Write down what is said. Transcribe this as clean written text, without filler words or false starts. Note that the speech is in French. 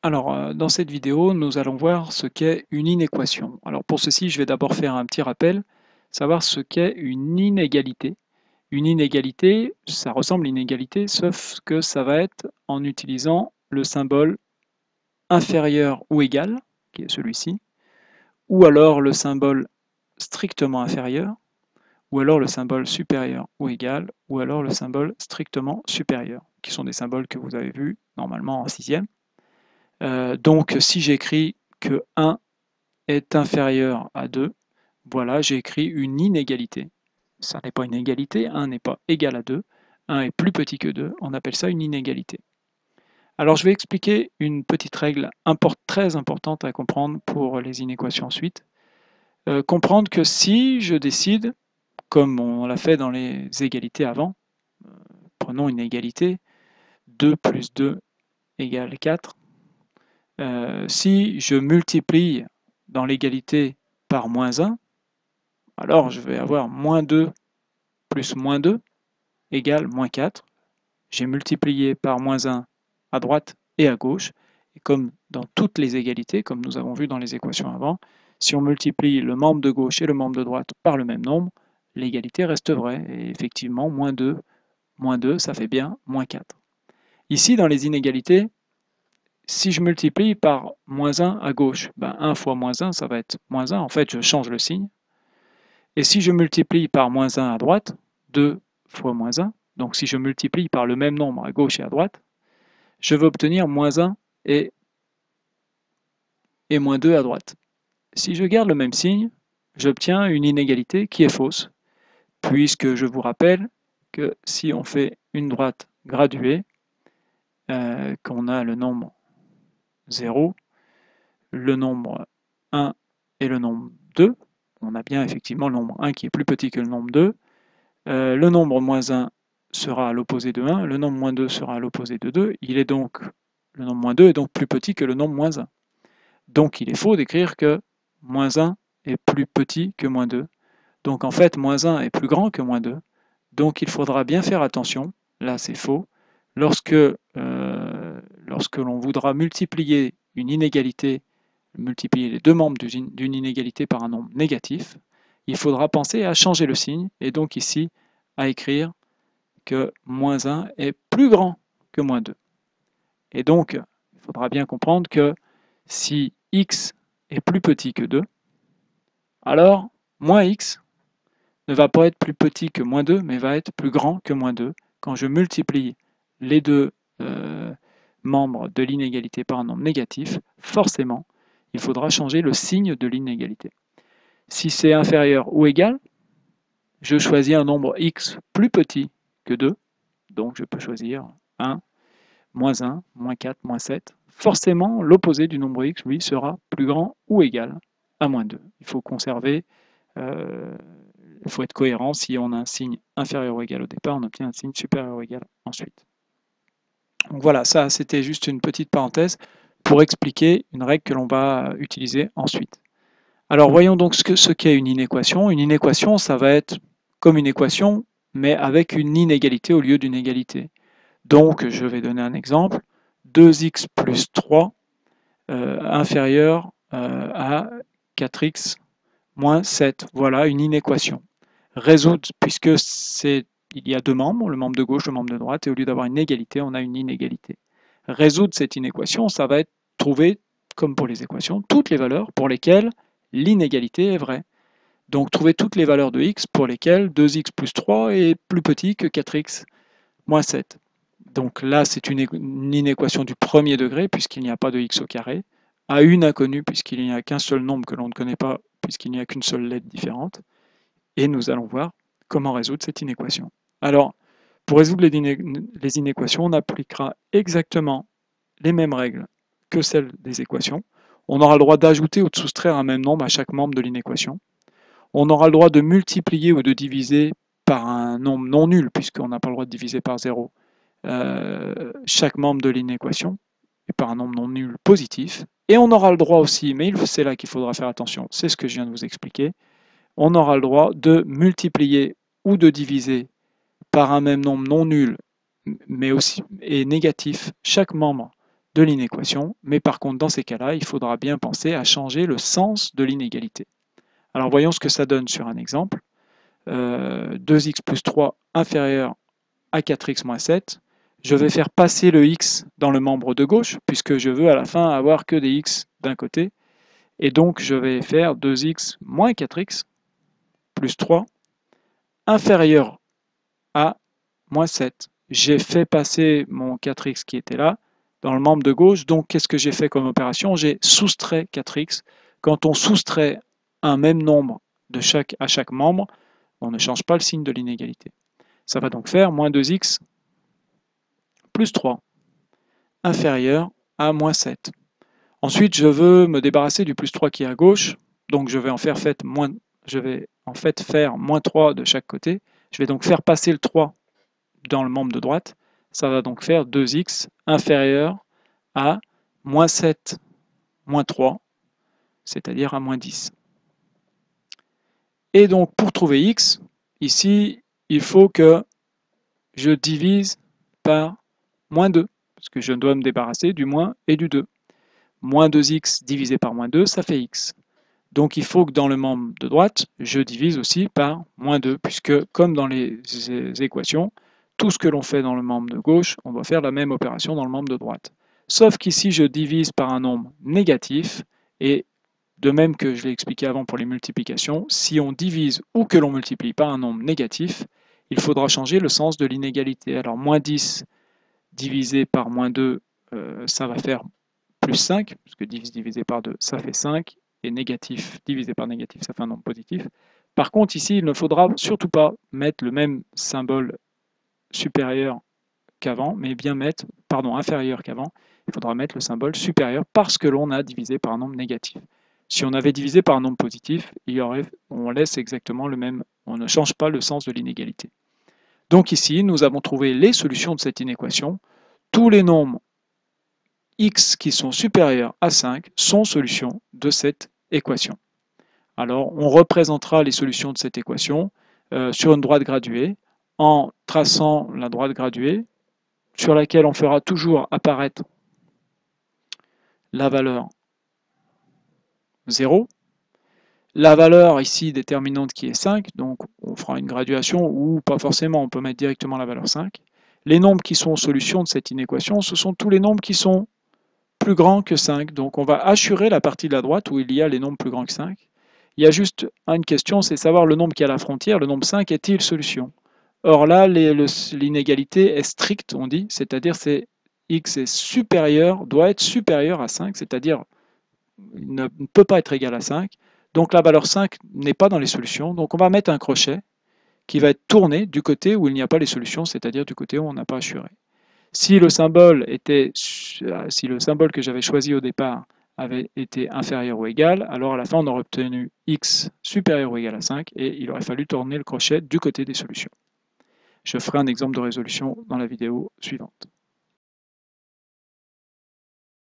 Alors, dans cette vidéo, nous allons voir ce qu'est une inéquation. Alors pour ceci, je vais d'abord faire un petit rappel, savoir ce qu'est une inégalité. Une inégalité, ça ressemble à une égalité, sauf que ça va être en utilisant le symbole inférieur ou égal, qui est celui-ci, ou alors le symbole strictement inférieur, ou alors le symbole supérieur ou égal, ou alors le symbole strictement supérieur, qui sont des symboles que vous avez vus normalement en sixième. Donc si j'écris que 1 est inférieur à 2, voilà, j'ai écrit une inégalité. Ça n'est pas une égalité, 1 n'est pas égal à 2, 1 est plus petit que 2, on appelle ça une inégalité. Alors je vais expliquer une petite règle très importante à comprendre pour les inéquations ensuite. Comprendre que si je décide, comme on l'a fait dans les égalités avant, prenons une égalité, 2 plus 2 égale 4, si je multiplie dans l'égalité par moins 1, alors je vais avoir moins 2 plus moins 2 égale moins 4. J'ai multiplié par moins 1 à droite et à gauche. Et comme dans toutes les égalités, comme nous avons vu dans les équations avant, si on multiplie le membre de gauche et le membre de droite par le même nombre, l'égalité reste vraie. Et effectivement, moins 2, ça fait bien moins 4. Ici, dans les inégalités, si je multiplie par moins 1 à gauche, 1 fois moins 1, ça va être moins 1. En fait, je change le signe. Et si je multiplie par moins 1 à droite, 2 fois moins 1, donc si je multiplie par le même nombre à gauche et à droite, je vais obtenir moins 1 et moins 2 à droite. Si je garde le même signe, j'obtiens une inégalité qui est fausse, puisque je vous rappelle que si on fait une droite graduée, qu'on a le nombre 0, le nombre 1 et le nombre 2, on a bien effectivement le nombre 1 qui est plus petit que le nombre 2, le nombre moins 1 sera à l'opposé de 1, le nombre moins 2 sera à l'opposé de 2, le nombre moins 2 est donc plus petit que le nombre moins 1. Donc il est faux d'écrire que moins 1 est plus petit que moins 2. Donc en fait, moins 1 est plus grand que moins 2. Donc il faudra bien faire attention, là c'est faux, lorsque l'on voudra multiplier une inégalité, multiplier les deux membres d'une inégalité par un nombre négatif, il faudra penser à changer le signe, et donc ici à écrire que moins 1 est plus grand que moins 2. Et donc, il faudra bien comprendre que si x est plus petit que 2, alors moins x ne va pas être plus petit que moins 2, mais va être plus grand que moins 2 quand je multiplie les deux membres de l'inégalité par un nombre négatif. Forcément, il faudra changer le signe de l'inégalité. Si c'est inférieur ou égal, je choisis un nombre x plus petit que 2, donc je peux choisir 1, moins 1, moins 4, moins 7. Forcément, l'opposé du nombre x, lui, sera plus grand ou égal à moins 2. Il faut conserver, il faut être cohérent. Si on a un signe inférieur ou égal au départ, on obtient un signe supérieur ou égal ensuite. Donc voilà, ça c'était juste une petite parenthèse pour expliquer une règle que l'on va utiliser ensuite. Alors voyons donc ce qu'est une inéquation. Une inéquation, ça va être comme une équation, mais avec une inégalité au lieu d'une égalité. Donc je vais donner un exemple. 2x plus 3 inférieur à 4x moins 7. Voilà une inéquation. Résoudre, puisque il y a deux membres, le membre de gauche, le membre de droite, et au lieu d'avoir une égalité, on a une inégalité. Résoudre cette inéquation, ça va être trouver, comme pour les équations, toutes les valeurs pour lesquelles l'inégalité est vraie. Donc trouver toutes les valeurs de x pour lesquelles 2x plus 3 est plus petit que 4x moins 7. Donc là, c'est une inéquation du premier degré, puisqu'il n'y a pas de x au carré, à une inconnue, puisqu'il n'y a qu'un seul nombre que l'on ne connaît pas, puisqu'il n'y a qu'une seule lettre différente. Et nous allons voir comment résoudre cette inéquation. Alors, pour résoudre les inéquations, on appliquera exactement les mêmes règles que celles des équations. On aura le droit d'ajouter ou de soustraire un même nombre à chaque membre de l'inéquation. On aura le droit de multiplier ou de diviser par un nombre non nul, puisqu'on n'a pas le droit de diviser par 0, chaque membre de l'inéquation, et par un nombre non nul positif. Et on aura le droit aussi, mais c'est là qu'il faudra faire attention, c'est ce que je viens de vous expliquer, on aura le droit de multiplier ou de diviser par un même nombre non nul, mais aussi et négatif, chaque membre de l'inéquation, mais par contre dans ces cas-là, il faudra bien penser à changer le sens de l'inégalité. Alors voyons ce que ça donne sur un exemple. 2x plus 3 inférieur à 4x moins 7. Je vais faire passer le x dans le membre de gauche, puisque je veux à la fin avoir que des x d'un côté. Et donc je vais faire 2x moins 4x plus 3 inférieur à moins 7. J'ai fait passer mon 4x qui était là dans le membre de gauche. Donc qu'est-ce que j'ai fait comme opération? J'ai soustrait 4x. Quand on soustrait un même nombre à chaque membre, on ne change pas le signe de l'inégalité. Ça va donc faire moins 2x plus 3 inférieur à moins 7. Ensuite, je veux me débarrasser du plus 3 qui est à gauche, donc je vais en faire faire moins 3 de chaque côté. Je vais donc faire passer le 3 dans le membre de droite. Ça va donc faire 2x inférieur à moins 7 moins 3, c'est-à-dire à moins 10. Et donc pour trouver x, ici, il faut que je divise par moins 2, parce que je dois me débarrasser du moins et du 2. Moins 2x divisé par moins 2, ça fait x. Donc il faut que dans le membre de droite, je divise aussi par moins 2, puisque comme dans les équations, tout ce que l'on fait dans le membre de gauche, on doit faire la même opération dans le membre de droite. Sauf qu'ici, je divise par un nombre négatif, et de même que je l'ai expliqué avant pour les multiplications, si on divise ou que l'on multiplie par un nombre négatif, il faudra changer le sens de l'inégalité. Alors moins 10 divisé par moins 2, ça va faire plus 5, parce que 10 divisé par 2, ça fait 5, et négatif divisé par négatif, ça fait un nombre positif. Par contre, ici, il ne faudra surtout pas mettre le même symbole supérieur qu'avant, mais bien mettre, inférieur qu'avant, il faudra mettre le symbole supérieur parce que l'on a divisé par un nombre négatif. Si on avait divisé par un nombre positif, on laisse exactement le même, on ne change pas le sens de l'inégalité. Donc ici, nous avons trouvé les solutions de cette inéquation. Tous les nombres x qui sont supérieurs à 5 sont solutions de cette équation. Alors, on représentera les solutions de cette équation sur une droite graduée en traçant la droite graduée sur laquelle on fera toujours apparaître la valeur 0. La valeur ici déterminante qui est 5, donc on fera une graduation ou pas forcément, on peut mettre directement la valeur 5. Les nombres qui sont solutions de cette inéquation, ce sont tous les nombres qui sont plus grands que 5. Donc on va assurer la partie de la droite où il y a les nombres plus grands que 5. Il y a juste une question, c'est savoir le nombre qui est à la frontière, le nombre 5 est-il solution? Or là, l'inégalité est stricte, on dit, c'est-à-dire c'est x est supérieur, doit être supérieur à 5, c'est-à-dire il ne peut pas être égal à 5. Donc la valeur 5 n'est pas dans les solutions, donc on va mettre un crochet qui va être tourné du côté où il n'y a pas les solutions, c'est-à-dire du côté où on n'a pas assuré. Si le symbole que j'avais choisi au départ avait été inférieur ou égal, alors à la fin on aurait obtenu x supérieur ou égal à 5 et il aurait fallu tourner le crochet du côté des solutions. Je ferai un exemple de résolution dans la vidéo suivante.